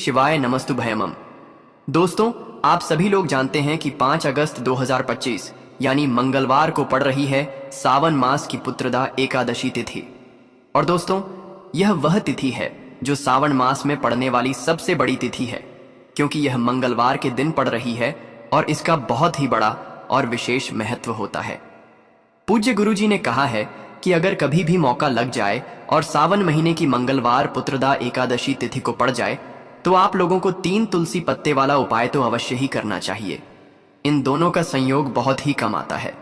शिवाय नमस्तुभयमम। दोस्तों, आप सभी लोग जानते हैं कि 5 अगस्त 2025 यानी मंगलवार को पड़ रही है सावन मास की पुत्रदा एकादशी तिथि। और दोस्तों, यह वह तिथि है जो सावन मास में पड़ने वाली सबसे बड़ी तिथि है, क्योंकि यह मंगलवार के दिन पड़ रही है और इसका बहुत ही बड़ा और विशेष महत्व होता है। पूज्य गुरुजी ने कहा है कि अगर कभी भी मौका लग जाए और सावन महीने की मंगलवार पुत्रदा एकादशी तिथि को पड़ जाए तो आप लोगों को 3 तुलसी पत्ते वाला उपाय तो अवश्य ही करना चाहिए। इन दोनों का संयोग बहुत ही कम आता है।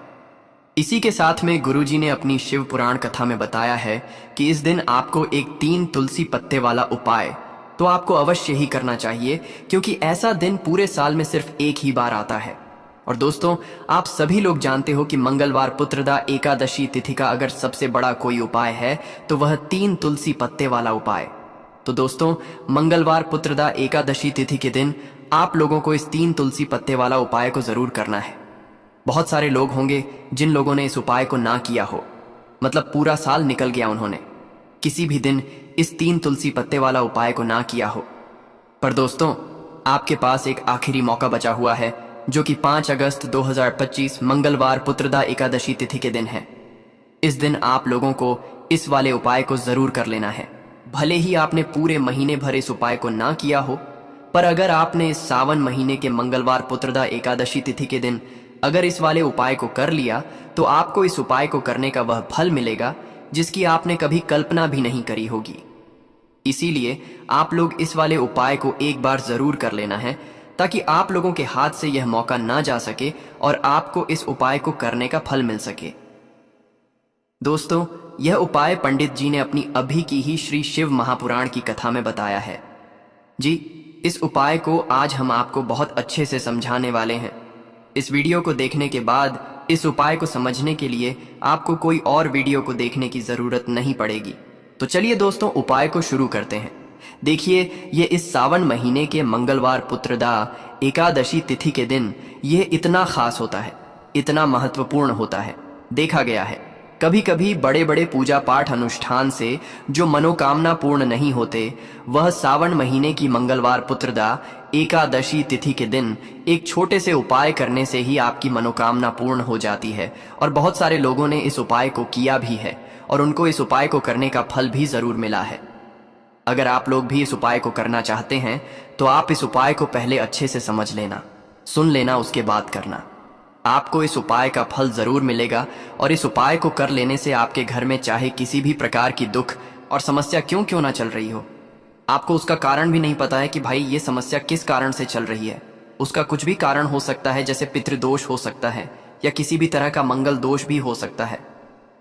इसी के साथ में गुरुजी ने अपनी शिव पुराण कथा में बताया है कि इस दिन आपको एक 3 तुलसी पत्ते वाला उपाय तो आपको अवश्य ही करना चाहिए, क्योंकि ऐसा दिन पूरे साल में सिर्फ एक ही बार आता है। और दोस्तों, आप सभी लोग जानते हो कि मंगलवार पुत्रदा एकादशी तिथि का अगर सबसे बड़ा कोई उपाय है तो वह 3 तुलसी पत्ते वाला उपाय। तो दोस्तों, मंगलवार पुत्रदा एकादशी तिथि के दिन आप लोगों को इस 3 तुलसी पत्ते वाला उपाय को जरूर करना है। बहुत सारे लोग होंगे जिन लोगों ने इस उपाय को ना किया हो, मतलब पूरा साल निकल गया, उन्होंने किसी भी दिन इस 3 तुलसी पत्ते वाला उपाय को ना किया हो। पर दोस्तों, आपके पास एक आखिरी मौका बचा हुआ है, जो कि 5 अगस्त 2025 मंगलवार पुत्रदा एकादशी तिथि के दिन है। इस दिन आप लोगों को इस वाले उपाय को जरूर कर लेना है। भले ही आपने पूरे महीने भर इस उपाय को ना किया हो, पर अगर आपने इस सावन महीने के मंगलवार पुत्रदा एकादशी तिथि के दिन अगर इस वाले उपाय को कर लिया तो आपको इस उपाय को करने का वह फल मिलेगा जिसकी आपने कभी कल्पना भी नहीं करी होगी। इसीलिए आप लोग इस वाले उपाय को एक बार जरूर कर लेना है, ताकि आप लोगों के हाथ से यह मौका ना जा सके और आपको इस उपाय को करने का फल मिल सके। दोस्तों, यह उपाय पंडित जी ने अपनी अभी की ही श्री शिव महापुराण की कथा में बताया है। जी, इस उपाय को आज हम आपको बहुत अच्छे से समझाने वाले हैं। इस वीडियो को देखने के बाद इस उपाय को समझने के लिए आपको कोई और वीडियो को देखने की जरूरत नहीं पड़ेगी। तो चलिए दोस्तों, उपाय को शुरू करते हैं। देखिए, ये इस सावन महीने के मंगलवार पुत्रदा एकादशी तिथि के दिन यह इतना खास होता है, इतना महत्वपूर्ण होता है। देखा गया है कभी कभी बड़े बड़े पूजा पाठ अनुष्ठान से जो मनोकामना पूर्ण नहीं होते, वह सावन महीने की मंगलवार पुत्रदा एकादशी तिथि के दिन एक छोटे से उपाय करने से ही आपकी मनोकामना पूर्ण हो जाती है। और बहुत सारे लोगों ने इस उपाय को किया भी है और उनको इस उपाय को करने का फल भी जरूर मिला है। अगर आप लोग भी इस उपाय को करना चाहते हैं तो आप इस उपाय को पहले अच्छे से समझ लेना, सुन लेना, उसके बाद करना। आपको इस उपाय का फल जरूर मिलेगा और इस उपाय को कर लेने से आपके घर में चाहे किसी भी प्रकार की दुख और समस्या क्यों ना चल रही हो, आपको उसका कारण भी नहीं पता है कि भाई ये समस्या किस कारण से चल रही है। उसका कुछ भी कारण हो सकता है, जैसे पितृदोष हो सकता है या किसी भी तरह का मंगल दोष भी हो सकता है।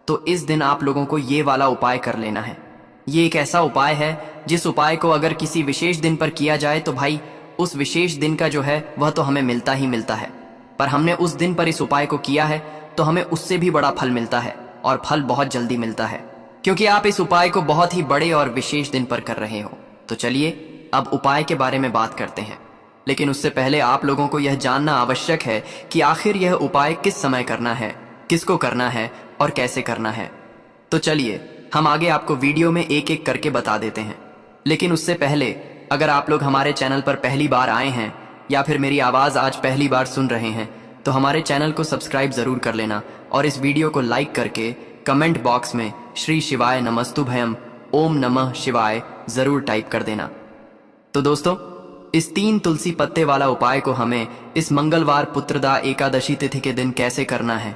तो इस दिन आप लोगों को ये वाला उपाय कर लेना है। ये एक ऐसा उपाय है जिस उपाय को अगर किसी विशेष दिन पर किया जाए तो भाई उस विशेष दिन का जो है वह तो हमें मिलता ही मिलता है। पर हमने उस दिन पर इस उपाय को किया है तो हमें उससे भी बड़ा फल मिलता है, और फल बहुत जल्दी मिलता है, क्योंकि आप इस उपाय को बहुत ही बड़े और विशेष दिन पर कर रहे हो। तो चलिए अब उपाय के बारे में बात करते हैं। लेकिन उससे पहले आप लोगों को यह जानना आवश्यक है कि आखिर यह उपाय किस समय करना है, किसको करना है और कैसे करना है। तो चलिए हम आगे आपको वीडियो में एक एक करके बता देते हैं। लेकिन उससे पहले अगर आप लोग हमारे चैनल पर पहली बार आए हैं या फिर मेरी आवाज़ आज पहली बार सुन रहे हैं तो हमारे चैनल को सब्सक्राइब ज़रूर कर लेना और इस वीडियो को लाइक करके कमेंट बॉक्स में श्री शिवाय नमस्तुभयम ओम नमः शिवाय ज़रूर टाइप कर देना। तो दोस्तों, इस 3 तुलसी पत्ते वाला उपाय को हमें इस मंगलवार पुत्रदा एकादशी तिथि के दिन कैसे करना है,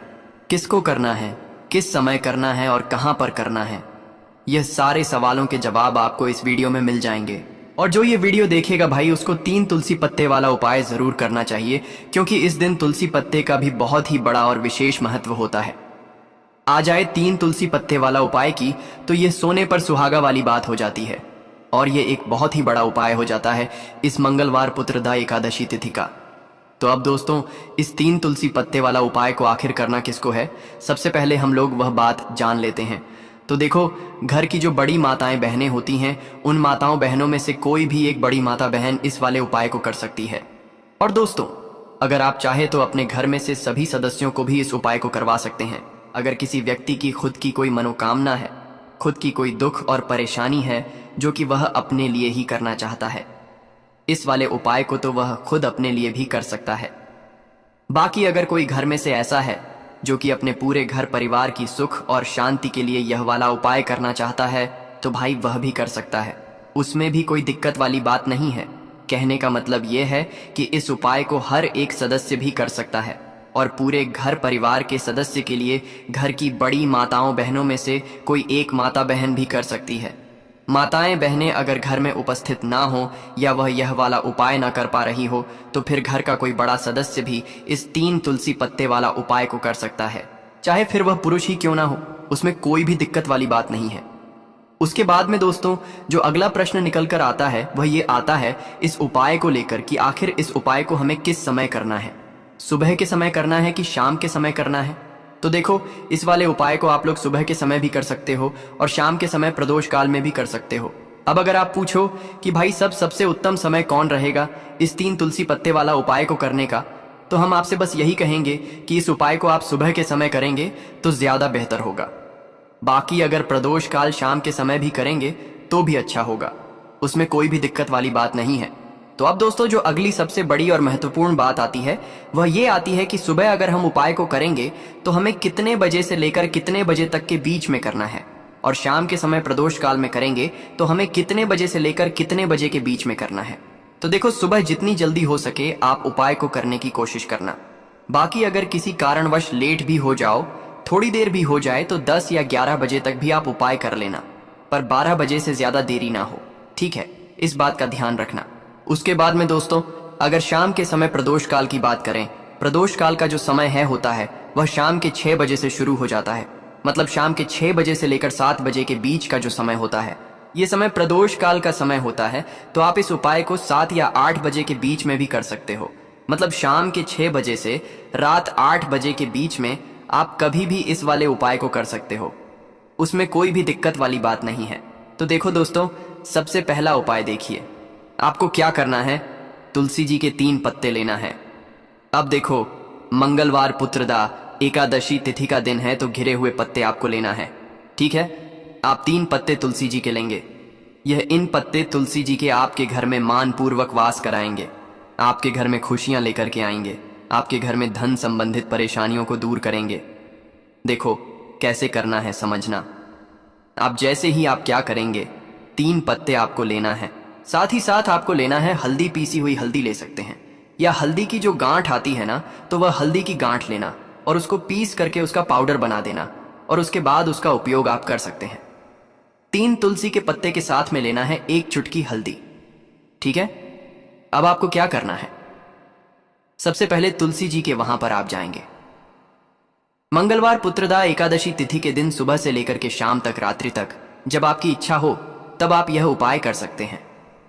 किसको करना है, किस समय करना है और कहाँ पर करना है, यह सारे सवालों के जवाब आपको इस वीडियो में मिल जाएंगे। और जो ये वीडियो देखेगा भाई, उसको 3 तुलसी पत्ते वाला उपाय जरूर करना चाहिए, क्योंकि इस दिन तुलसी पत्ते का भी बहुत ही बड़ा और विशेष महत्व होता है। आ जाए 3 तुलसी पत्ते वाला उपाय की तो ये सोने पर सुहागा वाली बात हो जाती है, और ये एक बहुत ही बड़ा उपाय हो जाता है इस मंगलवार पुत्रदा एकादशी तिथि का। तो अब दोस्तों, इस 3 तुलसी पत्ते वाला उपाय को आखिर करना किसको है, सबसे पहले हम लोग वह बात जान लेते हैं। तो देखो, घर की जो बड़ी माताएं बहनें होती हैं, उन माताओं बहनों में से कोई भी एक बड़ी माता बहन इस वाले उपाय को कर सकती है। और दोस्तों, अगर आप चाहे तो अपने घर में से सभी सदस्यों को भी इस उपाय को करवा सकते हैं। अगर किसी व्यक्ति की खुद की कोई मनोकामना है, खुद की कोई दुख और परेशानी है जो कि वह अपने लिए ही करना चाहता है, इस वाले उपाय को तो वह खुद अपने लिए भी कर सकता है। बाकी अगर कोई घर में से ऐसा है जो कि अपने पूरे घर परिवार की सुख और शांति के लिए यह वाला उपाय करना चाहता है, तो भाई वह भी कर सकता है। उसमें भी कोई दिक्कत वाली बात नहीं है। कहने का मतलब यह है कि इस उपाय को हर एक सदस्य भी कर सकता है और पूरे घर परिवार के सदस्य के लिए घर की बड़ी माताओं बहनों में से कोई एक माता बहन भी कर सकती है। माताएं बहनें अगर घर में उपस्थित ना हो या वह यह वाला उपाय ना कर पा रही हो, तो फिर घर का कोई बड़ा सदस्य भी इस 3 तुलसी पत्ते वाला उपाय को कर सकता है, चाहे फिर वह पुरुष ही क्यों ना हो। उसमें कोई भी दिक्कत वाली बात नहीं है। उसके बाद में दोस्तों जो अगला प्रश्न निकल कर आता है वह ये आता है इस उपाय को लेकर कि आखिर इस उपाय को हमें किस समय करना है, सुबह के समय करना है कि शाम के समय करना है। तो देखो, इस वाले उपाय को आप लोग सुबह के समय भी कर सकते हो और शाम के समय प्रदोष काल में भी कर सकते हो। अब अगर आप पूछो कि भाई सबसे उत्तम समय कौन रहेगा इस 3 तुलसी पत्ते वाला उपाय को करने का, तो हम आपसे बस यही कहेंगे कि इस उपाय को आप सुबह के समय करेंगे तो ज्यादा बेहतर होगा। बाकी अगर प्रदोष काल शाम के समय भी करेंगे तो भी अच्छा होगा, उसमें कोई भी दिक्कत वाली बात नहीं है। तो अब दोस्तों जो अगली सबसे बड़ी और महत्वपूर्ण बात आती है वह ये आती है कि सुबह अगर हम उपाय को करेंगे तो हमें कितने बजे से लेकर कितने बजे तक के बीच में करना है, और शाम के समय प्रदोष काल में करेंगे तो हमें कितने बजे से लेकर कितने बजे के बीच में करना है। तो देखो, सुबह जितनी जल्दी हो सके आप उपाय को करने की कोशिश करना। बाकी अगर किसी कारणवश लेट भी हो जाओ, थोड़ी देर भी हो जाए, तो 10 या 11 बजे तक भी आप उपाय कर लेना, पर 12 बजे से ज्यादा देरी ना हो, ठीक है? इस बात का ध्यान रखना। उसके बाद में दोस्तों अगर शाम के समय प्रदोष काल की बात करें, प्रदोष काल का जो समय है होता है वह शाम के 6 बजे से शुरू हो जाता है। मतलब शाम के 6 बजे से लेकर 7 बजे के बीच का जो समय होता है, ये समय प्रदोष काल का समय होता है। तो आप इस उपाय को 7 या 8 बजे के बीच में भी कर सकते हो। मतलब शाम के 6 बजे से रात 8 बजे के बीच में आप कभी भी इस वाले उपाय को कर सकते हो, उसमें कोई भी दिक्कत वाली बात नहीं है। तो देखो दोस्तों, सबसे पहला उपाय देखिए, आपको क्या करना है, तुलसी जी के 3 पत्ते लेना है। अब देखो, मंगलवार पुत्रदा एकादशी तिथि का दिन है, तो घिरे हुए पत्ते आपको लेना है, ठीक है? आप 3 पत्ते तुलसी जी के लेंगे। इन पत्ते तुलसी जी के आपके घर में मान पूर्वक वास कराएंगे, आपके घर में खुशियां लेकर के आएंगे, आपके घर में धन संबंधित परेशानियों को दूर करेंगे। देखो कैसे करना है समझना। आप जैसे ही आप क्या करेंगे, 3 पत्ते आपको लेना है। साथ ही साथ आपको लेना है हल्दी, पीसी हुई हल्दी ले सकते हैं, या हल्दी की जो गांठ आती है ना, तो वह हल्दी की गांठ लेना और उसको पीस करके उसका पाउडर बना देना, और उसके बाद उसका उपयोग आप कर सकते हैं। 3 तुलसी के पत्ते के साथ में लेना है 1 चुटकी हल्दी, ठीक है? अब आपको क्या करना है, सबसे पहले तुलसी जी के वहां पर आप जाएंगे। मंगलवार पुत्रदा एकादशी तिथि के दिन सुबह से लेकर के शाम तक, रात्रि तक, जब आपकी इच्छा हो तब आप यह उपाय कर सकते हैं।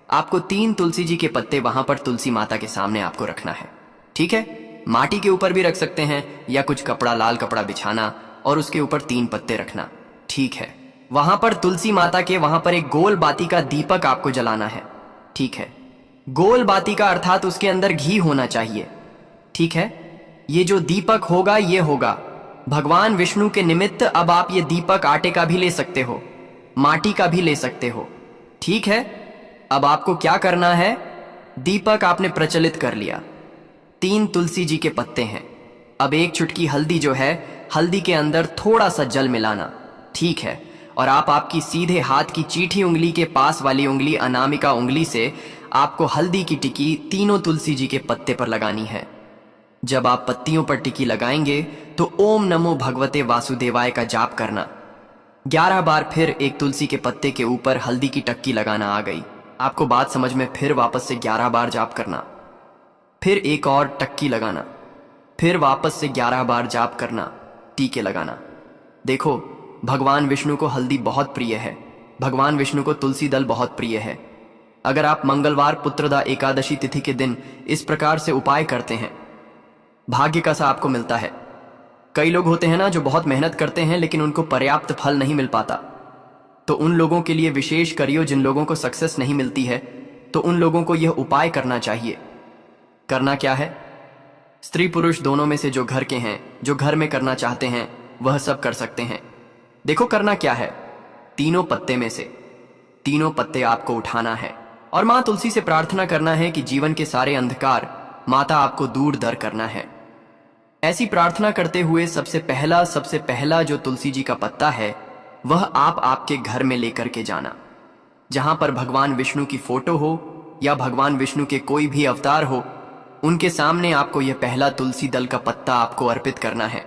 आपको 3 तुलसी जी के पत्ते वहां पर तुलसी माता के सामने आपको रखना है, ठीक है? माटी के ऊपर भी रख सकते हैं, या कुछ कपड़ा, लाल कपड़ा बिछाना और उसके ऊपर 3 पत्ते रखना, ठीक है? वहां पर तुलसी माता के वहां पर एक गोल बाती का दीपक आपको जलाना है, ठीक है? गोल बाती का अर्थात उसके अंदर घी होना चाहिए, ठीक है? ये जो दीपक होगा ये होगा भगवान विष्णु के निमित्त। अब आप ये दीपक आटे का भी ले सकते हो, माटी का भी ले सकते हो, ठीक है? अब आपको क्या करना है, दीपक आपने प्रचलित कर लिया, 3 तुलसी जी के पत्ते हैं। अब 1 चुटकी हल्दी जो है, हल्दी के अंदर थोड़ा सा जल मिलाना, ठीक है? और आप आपकी सीधे हाथ की चीठी उंगली के पास वाली उंगली, अनामिका उंगली से आपको हल्दी की टिकी तीनों तुलसी जी के पत्ते पर लगानी है। जब आप पत्तियों पर टिकी लगाएंगे तो ओम नमो भगवते वासुदेवाय का जाप करना। 11 बार फिर एक तुलसी के पत्ते के ऊपर हल्दी की टक्की लगाना। आ गई आपको बात समझ में? फिर वापस से 11 बार जाप करना, फिर एक और टक्की लगाना, फिर वापस से 11 बार जाप करना, टीके लगाना। देखो, भगवान विष्णु को हल्दी बहुत प्रिय है, भगवान विष्णु को तुलसी दल बहुत प्रिय है। अगर आप मंगलवार पुत्रदा एकादशी तिथि के दिन इस प्रकार से उपाय करते हैं, भाग्य का सा आपको मिलता है। कई लोग होते हैं ना जो बहुत मेहनत करते हैं लेकिन उनको पर्याप्त फल नहीं मिल पाता, तो उन लोगों के लिए विशेष करियो। जिन लोगों को सक्सेस नहीं मिलती है तो उन लोगों को यह उपाय करना चाहिए। करना क्या है, स्त्री पुरुष दोनों में से जो घर के हैं, जो घर में करना चाहते हैं, वह सब कर सकते हैं। देखो करना क्या है, तीनों पत्ते में से तीनों पत्ते आपको उठाना है, और माँ तुलसी से प्रार्थना करना है कि जीवन के सारे अंधकार माता आपको दूर दर करना है। ऐसी प्रार्थना करते हुए सबसे पहला जो तुलसी जी का पत्ता है वह आप आपके घर में लेकर के जाना। जहां पर भगवान विष्णु की फोटो हो या भगवान विष्णु के कोई भी अवतार हो, उनके सामने आपको यह पहला तुलसी दल का पत्ता आपको अर्पित करना है।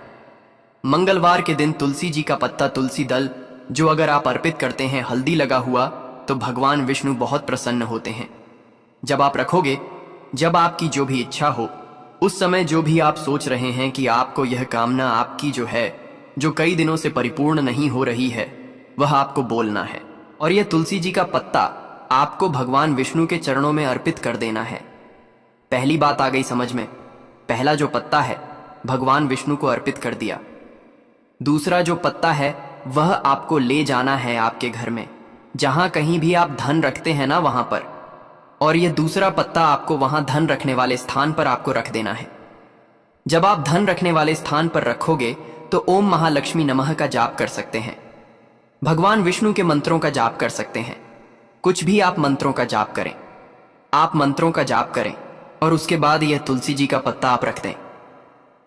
मंगलवार के दिन तुलसी जी का पत्ता, तुलसी दल जो अगर आप अर्पित करते हैं हल्दी लगा हुआ, तो भगवान विष्णु बहुत प्रसन्न होते हैं। जब आप रखोगे, जब आपकी जो भी इच्छा हो, उस समय जो भी आप सोच रहे हैं कि आपको यह कामना आपकी जो है, जो कई दिनों से परिपूर्ण नहीं हो रही है, वह आपको बोलना है। और यह तुलसी जी का पत्ता आपको भगवान विष्णु के चरणों में अर्पित कर देना है। पहली बात आ गई समझ में। पहला जो पत्ता है भगवान विष्णु को अर्पित कर दिया। दूसरा जो पत्ता है वह आपको ले जाना है आपके घर में, जहां कहीं भी आप धन रखते हैं ना वहां पर, और यह दूसरा पत्ता आपको वहां धन रखने वाले स्थान पर आपको रख देना है। जब आप धन रखने वाले स्थान पर रखोगे तो ओम महालक्ष्मी नमः का जाप कर सकते हैं, भगवान विष्णु के मंत्रों का जाप कर सकते हैं। कुछ भी आप मंत्रों का जाप करें, आप मंत्रों का जाप करें और उसके बाद यह तुलसी जी का पत्ता आप रख दें।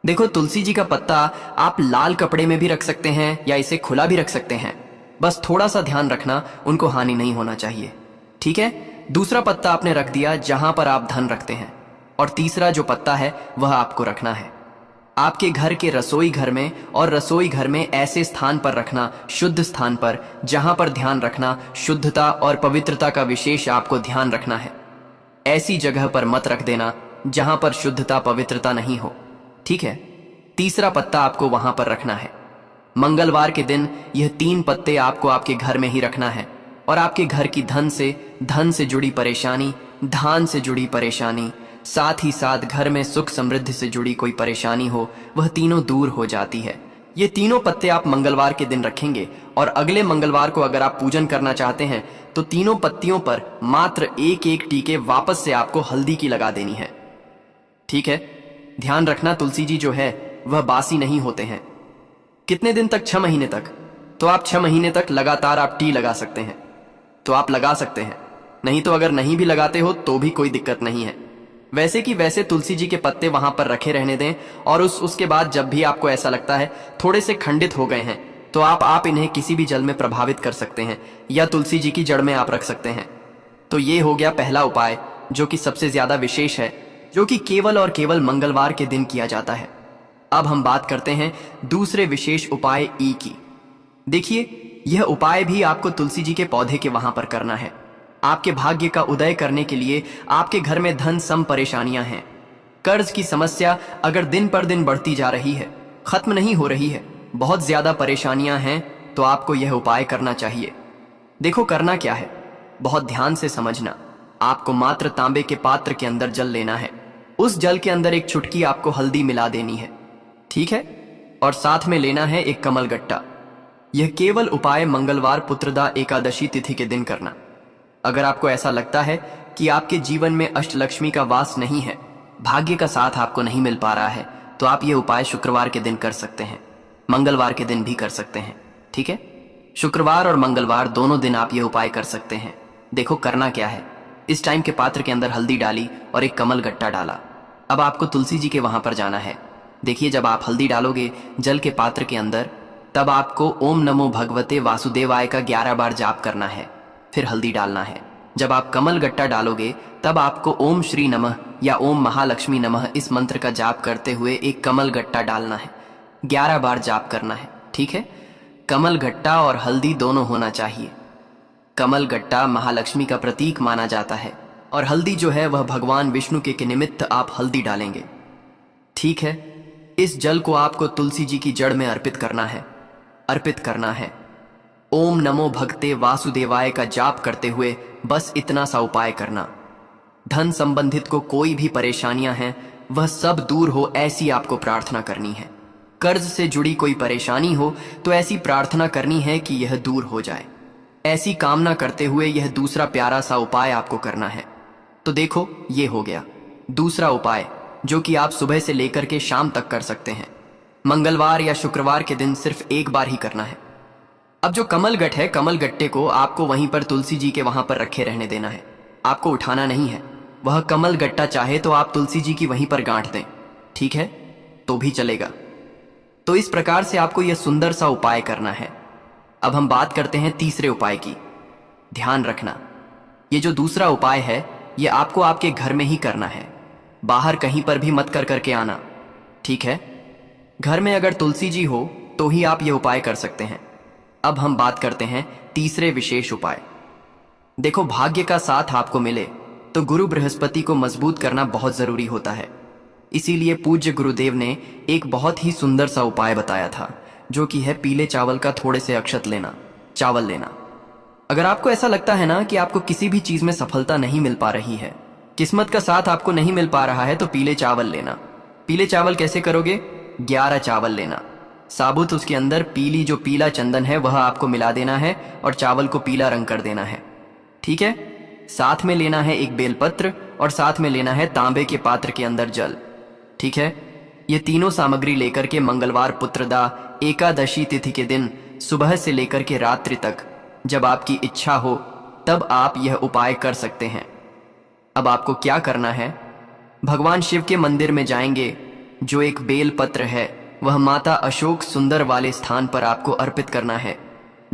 देखो, तुलसी जी का पत्ता आप लाल कपड़े में भी रख सकते हैं या इसे खुला भी रख सकते हैं, बस थोड़ा सा ध्यान रखना, उनको हानि नहीं होना चाहिए, ठीक है। दूसरा पत्ता आपने रख दिया जहां पर आप धन रखते हैं, और तीसरा जो पत्ता है वह आपको रखना है आपके घर के रसोई घर में, और रसोई घर में ऐसे स्थान पर रखना, शुद्ध स्थान पर, जहां पर ध्यान रखना, शुद्धता और पवित्रता का विशेष आपको ध्यान रखना है। ऐसी जगह पर मत रख देना जहां पर शुद्धता पवित्रता नहीं हो, ठीक है। तीसरा पत्ता आपको वहां पर रखना है। मंगलवार के दिन यह 3 पत्ते आपको आपके घर में ही रखना है, और आपके घर की धन से जुड़ी परेशानी, धान से जुड़ी परेशानी, साथ ही साथ घर में सुख समृद्धि से जुड़ी कोई परेशानी हो, वह तीनों दूर हो जाती है। ये तीनों पत्ते आप मंगलवार के दिन रखेंगे, और अगले मंगलवार को अगर आप पूजन करना चाहते हैं तो तीनों पत्तियों पर मात्र एक एक टीके वापस से आपको हल्दी की लगा देनी है, ठीक है। ध्यान रखना, तुलसी जी जो है वह बासी नहीं होते हैं। कितने दिन तक? 6 महीने तक। तो आप 6 महीने तक लगातार आप टी लगा सकते हैं, तो आप लगा सकते हैं। नहीं तो अगर नहीं भी लगाते हो तो भी कोई दिक्कत नहीं है। वैसे कि वैसे तुलसी जी के पत्ते वहां पर रखे रहने दें, और उसके बाद जब भी आपको ऐसा लगता है थोड़े से खंडित हो गए हैं, तो आप इन्हें किसी भी जल में प्रभावित कर सकते हैं, या तुलसी जी की जड़ में आप रख सकते हैं। तो ये हो गया पहला उपाय, जो कि सबसे ज्यादा विशेष है, जो कि केवल और केवल मंगलवार के दिन किया जाता है। अब हम बात करते हैं दूसरे विशेष उपाय ई की। देखिए, यह उपाय भी आपको तुलसी जी के पौधे के वहां पर करना है। आपके भाग्य का उदय करने के लिए आपके घर में धन सम परेशानियां हैं, कर्ज की समस्या अगर दिन पर दिन बढ़ती जा रही है, खत्म नहीं हो रही है, बहुत ज्यादा परेशानियां हैं, तो आपको यह उपाय करना चाहिए। देखो करना क्या है, बहुत ध्यान से समझना। आपको मात्र तांबे के पात्र के अंदर जल लेना है, उस जल के अंदर एक चुटकी आपको हल्दी मिला देनी है, ठीक है, और साथ में लेना है एक कमल गट्टा। यह केवल उपाय मंगलवार पुत्रदा एकादशी तिथि के दिन करना। अगर आपको ऐसा लगता है कि आपके जीवन में अष्टलक्ष्मी का वास नहीं है, भाग्य का साथ आपको नहीं मिल पा रहा है, तो आप ये उपाय शुक्रवार के दिन कर सकते हैं, मंगलवार के दिन भी कर सकते हैं, ठीक है। शुक्रवार और मंगलवार दोनों दिन आप ये उपाय कर सकते हैं। देखो करना क्या है, इस टाइम के पात्र के अंदर हल्दी डाली और एक कमल गट्टा डाला। अब आपको तुलसी जी के वहां पर जाना है। देखिए, जब आप हल्दी डालोगे जल के पात्र के अंदर, तब आपको ओम नमो भगवते वासुदेवाय का 11 बार जाप करना है, फिर हल्दी डालना है। जब आप कमल गट्टा डालोगे तब आपको ओम श्री नमः या ओम महालक्ष्मी नमः इस मंत्र का जाप करते हुए एक कमल गट्टा डालना है, 11 बार जाप करना है, ठीक है। कमल गट्टा और हल्दी दोनों होना चाहिए। कमल गट्टा महालक्ष्मी का प्रतीक माना जाता है, और हल्दी जो है वह भगवान विष्णु के निमित्त आप हल्दी डालेंगे, ठीक है। इस जल को आपको तुलसी जी की जड़ में अर्पित करना है। ओम नमो भगते वासुदेवाय का जाप करते हुए बस इतना सा उपाय करना। धन संबंधित को कोई भी परेशानियां हैं वह सब दूर हो, ऐसी आपको प्रार्थना करनी है। कर्ज से जुड़ी कोई परेशानी हो तो ऐसी प्रार्थना करनी है कि यह दूर हो जाए। ऐसी कामना करते हुए यह दूसरा प्यारा सा उपाय आपको करना है। तो देखो, ये हो गया दूसरा उपाय, जो कि आप सुबह से लेकर के शाम तक कर सकते हैं। मंगलवार या शुक्रवार के दिन सिर्फ एक बार ही करना है। अब जो कमल गट्ट है, कमल गट्टे को आपको वहीं पर तुलसी जी के वहां पर रखे रहने देना है। आपको उठाना नहीं है। वह कमल गट्टा चाहे तो आप तुलसी जी की वहीं पर गांठ दें, ठीक है, तो भी चलेगा। तो इस प्रकार से आपको यह सुंदर सा उपाय करना है। अब हम बात करते हैं तीसरे उपाय की। ध्यान रखना, ये जो दूसरा उपाय है ये आपको आपके घर में ही करना है, बाहर कहीं पर भी मत कर करके आना, ठीक है। घर में अगर तुलसी जी हो तो ही आप ये उपाय कर सकते हैं। अब हम बात करते हैं तीसरे विशेष उपाय। देखो, भाग्य का साथ आपको मिले तो गुरु बृहस्पति को मजबूत करना बहुत जरूरी होता है। इसीलिए पूज्य गुरुदेव ने एक बहुत ही सुंदर सा उपाय बताया था, जो कि है पीले चावल का थोड़े से अक्षत लेना, चावल लेना। अगर आपको ऐसा लगता है ना कि आपको किसी भी चीज में सफलता नहीं मिल पा रही है, किस्मत का साथ आपको नहीं मिल पा रहा है, तो पीले चावल लेना। पीले चावल कैसे करोगे? 11 चावल लेना, साबुत उसके अंदर पीली जो पीला चंदन है वह आपको मिला देना है और चावल को पीला रंग कर देना है, ठीक है। साथ में लेना है एक बेलपत्र और साथ में लेना है तांबे के पात्र के अंदर जल, ठीक है। ये तीनों सामग्री लेकर के मंगलवार पुत्रदा एकादशी तिथि के दिन सुबह से लेकर के रात्रि तक, जब आपकी इच्छा हो तब आप यह उपाय कर सकते हैं। अब आपको क्या करना है? भगवान शिव के मंदिर में जाएंगे, जो एक बेल पत्र है वह माता अशोक सुंदर वाले स्थान पर आपको अर्पित करना है।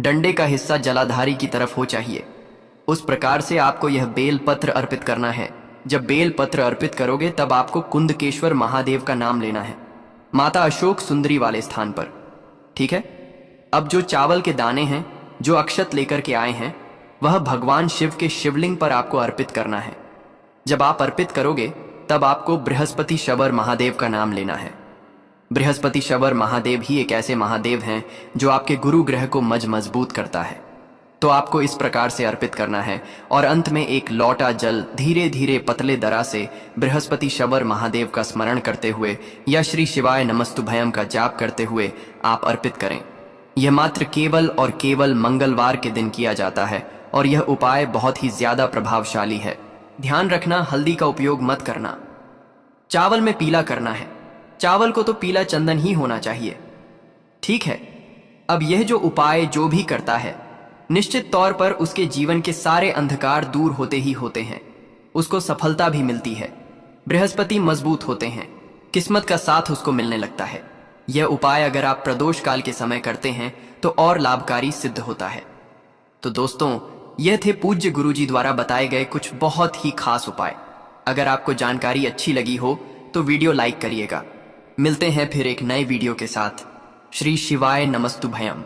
डंडे का हिस्सा जलाधारी की तरफ हो चाहिए। उस प्रकार से आपको यह बेल पत्र अर्पित करना है। जब बेल पत्र अर्पित करोगे तब आपको कुंदकेश्वर महादेव का नाम लेना है, माता अशोक सुंदरी वाले स्थान पर, ठीक है। अब जो चावल के दाने हैं, जो अक्षत लेकर के आए हैं, वह भगवान शिव के शिवलिंग पर आपको अर्पित करना है। जब आप अर्पित करोगे तब आपको बृहस्पति शबर महादेव का नाम लेना है। बृहस्पति शबर महादेव ही एक ऐसे महादेव हैं जो आपके गुरु ग्रह को मजबूत करता है। तो आपको इस प्रकार से अर्पित करना है और अंत में एक लौटा जल धीरे धीरे पतले दरा से बृहस्पति शबर महादेव का स्मरण करते हुए या श्री शिवाय नमस्तुभयम का जाप करते हुए आप अर्पित करें। यह मात्र केवल और केवल मंगलवार के दिन किया जाता है और यह उपाय बहुत ही ज्यादा प्रभावशाली है। ध्यान रखना, हल्दी का उपयोग मत करना। चावल में पीला करना है, चावल को तो पीला चंदन ही होना चाहिए, ठीक है। अब यह जो उपाय जो भी करता है, निश्चित तौर पर उसके जीवन के सारे अंधकार दूर होते ही होते हैं, उसको सफलता भी मिलती है, बृहस्पति मजबूत होते हैं, किस्मत का साथ उसको मिलने लगता है। यह उपाय अगर आप प्रदोष काल के समय करते हैं तो और लाभकारी सिद्ध होता है। तो दोस्तों, यह थे पूज्य गुरुजी द्वारा बताए गए कुछ बहुत ही खास उपाय। अगर आपको जानकारी अच्छी लगी हो तो वीडियो लाइक करिएगा। मिलते हैं फिर एक नए वीडियो के साथ। श्री शिवाय नमस्तुभयम।